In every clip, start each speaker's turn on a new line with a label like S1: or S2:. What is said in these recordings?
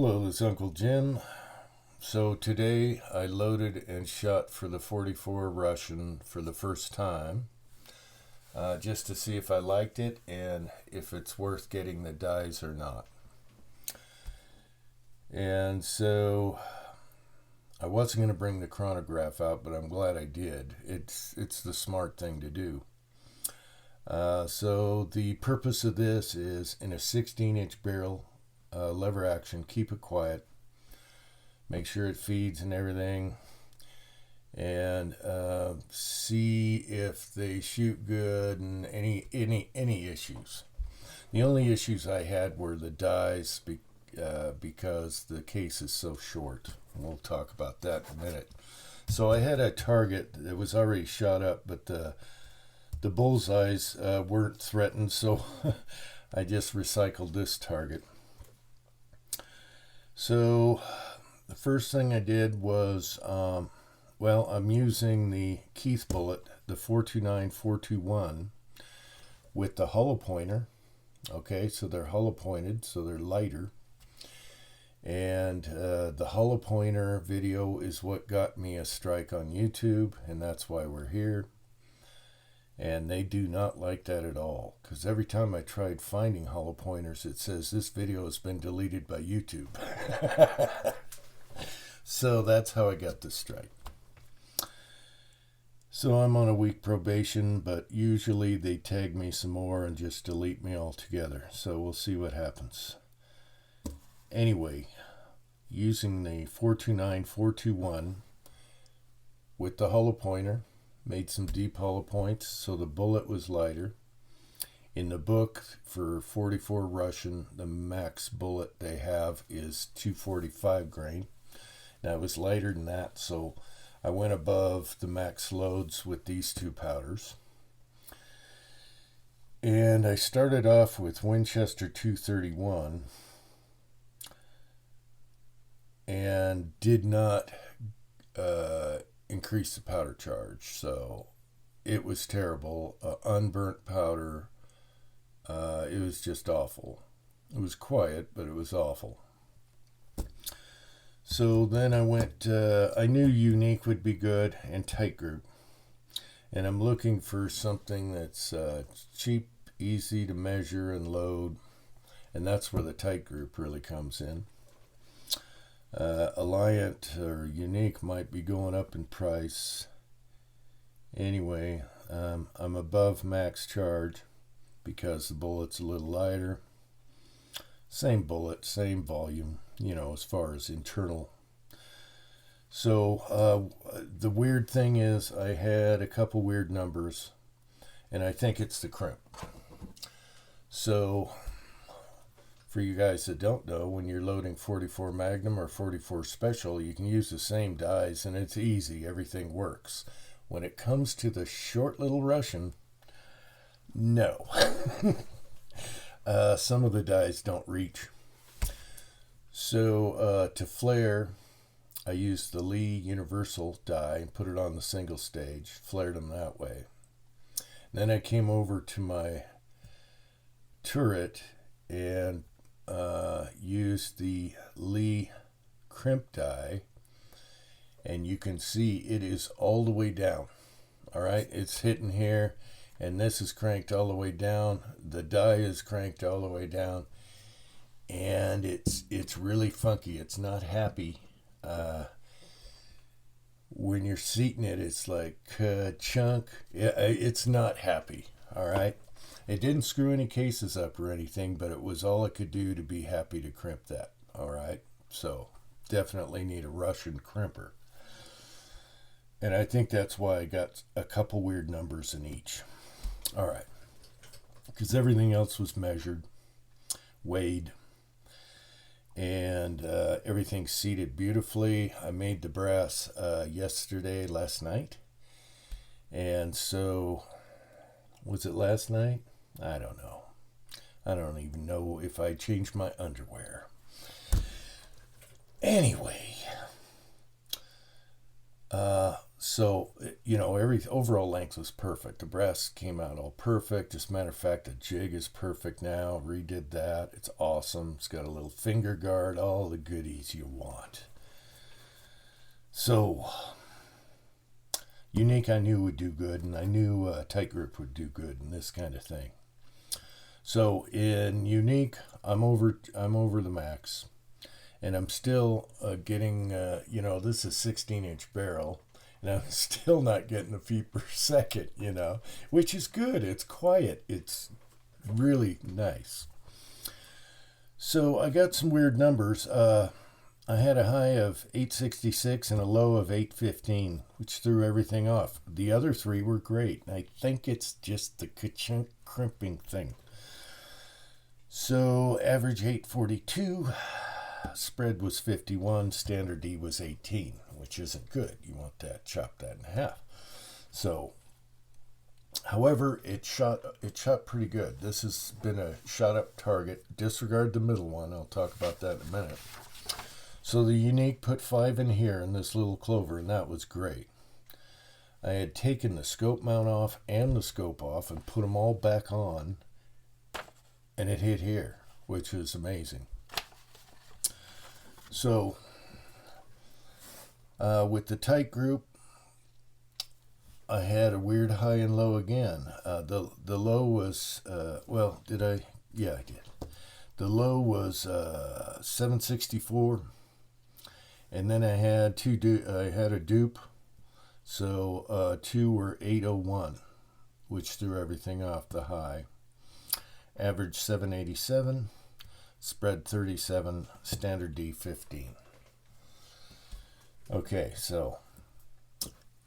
S1: Hello, this is Uncle Jim. So today I loaded and shot for the 44 Russian for the first time, just to see if I liked it and if it's worth getting the dies or not. And so I wasn't going to bring the chronograph out, but I'm glad I did. It's the smart thing to do. So the purpose of this is in a 16-inch barrel, lever action, keep it quiet, make sure it feeds and everything, and see if they shoot good and any issues. The only issues I had were the dies because the case is so short. We'll talk about that in a minute. So I had a target that was already shot up, but the bullseyes weren't threatened, so I just recycled this target. So the first thing I did was, I'm using the Keith bullet, the 429-421, with the hollow pointer. Okay, so they're hollow pointed, so they're lighter. And the hollow pointer video is what got me a strike on YouTube, and that's why we're here. And they do not like that at all, because every time I tried finding hollow pointers, it says this video has been deleted by YouTube. So that's how I got the strike. So I'm on a week probation, but usually they tag me some more and just delete me altogether. So we'll see what happens. Anyway, using the 429-421 with the hollow pointer, made some deep hollow points so the bullet was lighter. In the book for 44 Russian, the max bullet they have is 245 grain. Now it was lighter than that, so I went above the max loads with these two powders. And I started off with Winchester 231 and did not increase the powder charge, so it was terrible. Unburnt powder. It was just awful. It was quiet, but it was awful. So then I went, I knew Unique would be good, and Tight Group. And I'm looking for something that's cheap, easy to measure and load, and that's where the Tight Group really comes in. Alliant or Unique might be going up in price. Anyway, I'm above max charge because the bullet's a little lighter. Same bullet, same volume, as far as internal. So the weird thing is I had a couple weird numbers, and I think it's the crimp. So for you guys that don't know, when you're loading 44 Magnum or 44 Special, you can use the same dies and it's easy. Everything works. When it comes to the short little Russian, no. Some of the dies don't reach. So to flare, I used the Lee Universal die and put it on the single stage, flared them that way. Then I came over to my turret and used the Lee crimp die, and you can see it is all the way down. All right, it's hitting here, and this is cranked all the way down. The die is cranked all the way down, and it's really funky. It's not happy. When you're seating it, it's like chunk. Yeah, it's not happy. All right. It didn't screw any cases up or anything, but it was all it could do to be happy to crimp that. All right. So definitely need a Russian crimper. And I think that's why I got a couple weird numbers in each. All right. Because everything else was measured, weighed, and everything seated beautifully. I made the brass last night. And so, was it last night? I don't know. I don't even know if I changed my underwear. Anyway, So, every overall length was perfect. The brass came out all perfect. As a matter of fact, the jig is perfect now. Redid that. It's awesome. It's got a little finger guard, all the goodies you want. So, Unique I knew would do good, and I knew Tight Grip would do good in this kind of thing. So in Unique, I'm over the max, and I'm still getting this is 16-inch barrel, and I'm still not getting the feet per second, which is good. It's quiet. It's really nice. So I got some weird numbers. I had a high of 866 and a low of 815, which threw everything off. The other three were great. I think it's just the ka-chunk crimping thing. So average 842, spread was 51, standard D was 18, which isn't good. You want that, chop that in half. So, however, it shot pretty good. This has been a shot up target. Disregard the middle one. I'll talk about that in a minute. So the Unique put 5 in here in this little clover, and that was great. I had taken the scope mount off and the scope off and put them all back on, and it hit here, which was amazing. So with the Tight Group, I had a weird high and low again. The low was, did I? Yeah, I did. The low was 764. And then I had a dupe, so 2 were 801, which threw everything off the high. Average 787, spread 37, standard D 15. Okay, so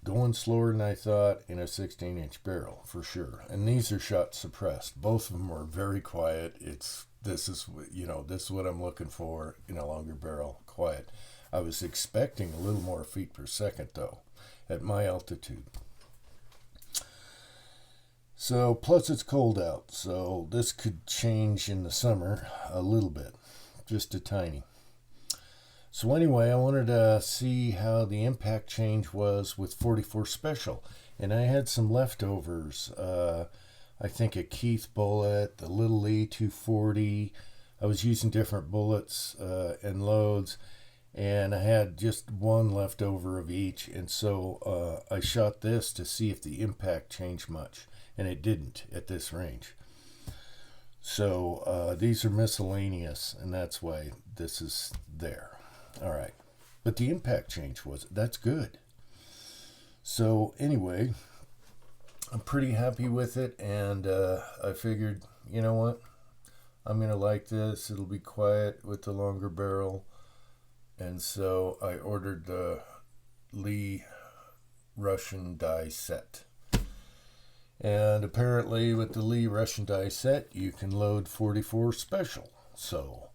S1: going slower than I thought in a 16-inch barrel for sure. And these are shot suppressed. Both of them are very quiet. This is what I'm looking for in a longer barrel, quiet. I was expecting a little more feet per second, though, at my altitude. So, plus it's cold out, so this could change in the summer a little bit, just a tiny. So anyway, I wanted to see how the impact change was with 44 Special, and I had some leftovers. I think a Keith bullet, the Little Lee 240. I was using different bullets and loads, and I had just one left over of each, and so I shot this to see if the impact changed much, and it didn't at this range. So these are miscellaneous, and that's why this is there. All right, but the impact change that's good. So anyway, I'm pretty happy with it, and I figured, you know what, I'm gonna like this. It'll be quiet with the longer barrel. And so I ordered the Lee Russian die set. And apparently with the Lee Russian die set, you can load 44 Special. So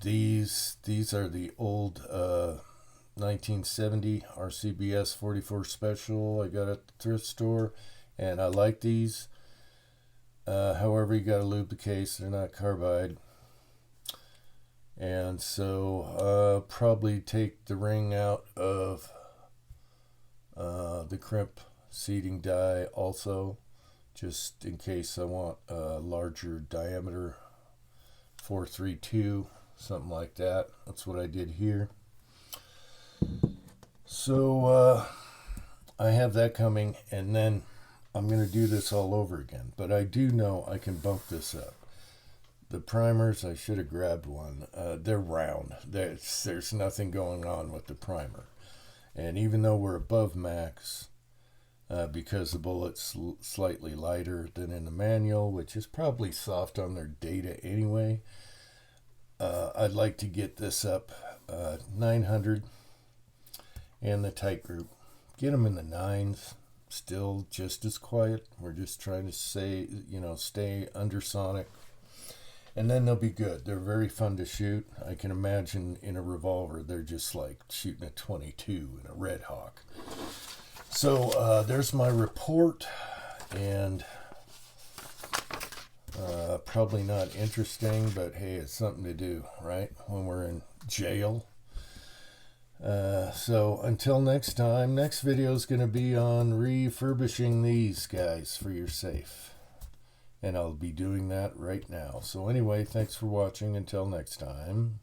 S1: these are the old 1970 RCBS 44 Special I got at the thrift store. And I like these. However, you got to lube the case. They're not carbide. And so probably take the ring out of the crimp seating die also, just in case I want a larger diameter, 432, something like that. That's what I did here. So I have that coming, and then I'm going to do this all over again. But I do know I can bump this up. The primers, I should have grabbed one. They're round. There's nothing going on with the primer. And even though we're above max, because the bullet's slightly lighter than in the manual, which is probably soft on their data anyway, I'd like to get this up 900 and the Tight Group. Get them in the 9s. Still just as quiet. We're just trying to stay undersonic. And then they'll be good. They're very fun to shoot. I can imagine in a revolver, they're just like shooting a 22 in a Red Hawk. So there's my report, and probably not interesting, but hey, it's something to do, right? When we're in jail. So until next time, next video is going to be on refurbishing these guys for your safe. And I'll be doing that right now. So anyway, thanks for watching. Until next time.